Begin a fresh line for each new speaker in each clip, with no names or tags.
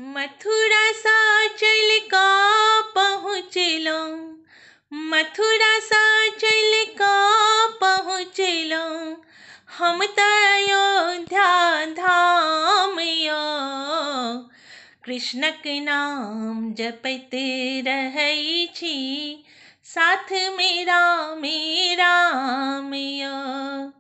मथुरा सा चल का पहुँचलो, मथुरा सा चल का पहुँचलो, हम त अयोध्या धाम यो। कृष्णक नाम जपते रहै छी, साथ मेरा मेरा यो।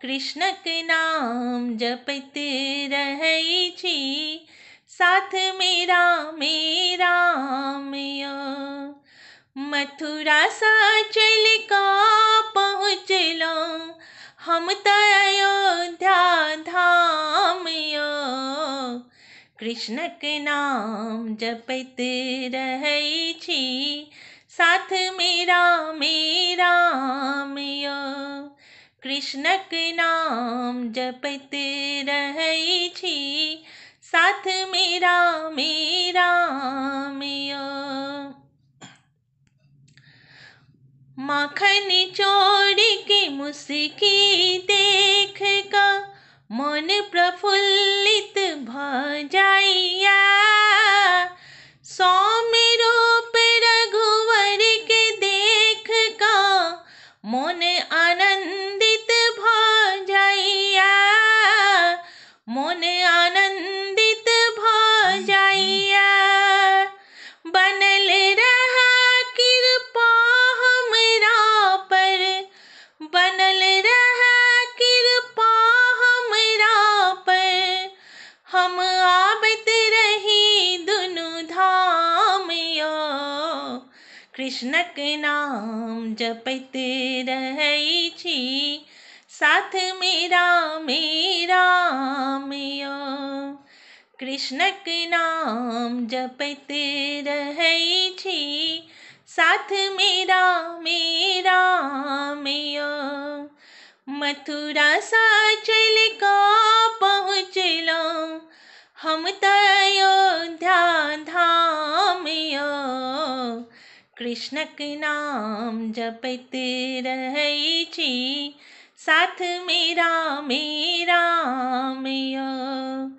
कृष्णक नाम जपते रहै छी, साथ मेरा मेरा यो। मथुरा सा चल का पहुँचलो, हम त अयोध्या धाम यो। कृष्णक नाम जपते रहै छी, साथ मेरा मेरा यो। कृष्णक नाम जपते रहै छी, साथ मेरा मेरा यो। माखन चोर के मुस्की देख का, मन प्रफुल्लित भ जाइया। सौम्य रूप रघुवर के देख का, मन आनंदित भ जाइया। मन आनंदित भ जाइया। बनल रहा कृपा हमरा पर, बनल रहा कृपा हमरा पर, हम आबत रही दुनु धाम यो। कृष्णक नाम जपते रहै छी, साथ मेरा मेरा यो। कृष्णक नाम जपते रहै छी, साथ मेरा मेरा यो। मथुरा सा चल का पहुँचलो, हम त अयोध्या धाम यो। कृष्णक नाम जपते रहै छी, साथ मेरा मेरा यो।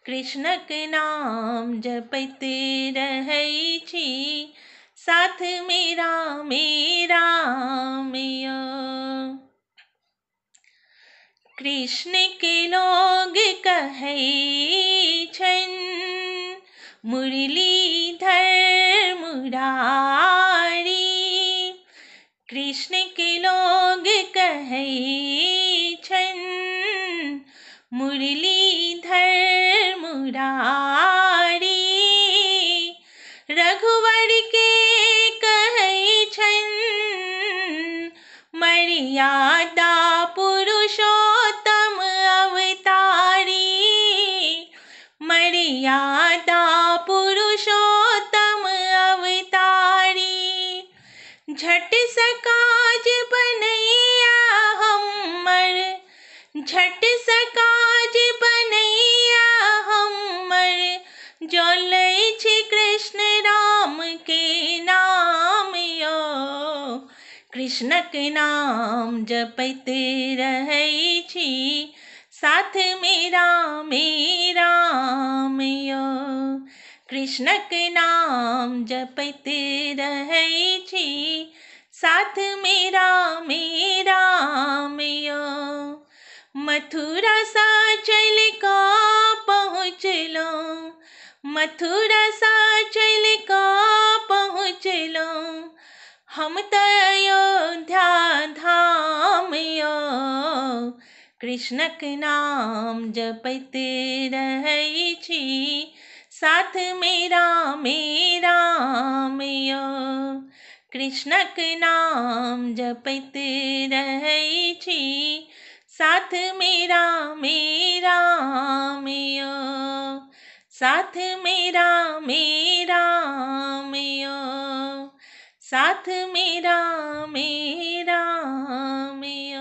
कृष्णक नाम जपते रहै छी, साथ मेरा मेरा यो। कृष्ण के लोग कहै छन, मुरलीधर मुरारी। कृष्ण के लोग कहै छन, मुरलीधर मुरारी। रघुवर के कहै छन, मर्यादा पुरुषोत्तम अवतारी। मर्यादा पुरुषोत्तम अवतारी। झट सकाज बनैया हमर, झट सकाज बनैया हमर, जो लै छी कृष्ण राम के नाम यो। कृष्णक नाम जपते रहै छी, साथ मेरा मेरा यो। कृष्णक नाम जपते रहै छी, साथ मेरा मेरा यो। मथुरा सा चल का पहुँचलो, मथुरा सा चल का पहुँचलो, हम त अयोध्या धाम यो। कृष्णक नाम जपते रहै छी, साथ मेरा मेरा यो। कृष्णक नाम जपते रहै छी, साथ मेरा मेरा यो। साथ मेरा मेरा यो। साथ मेरा मेरा यो।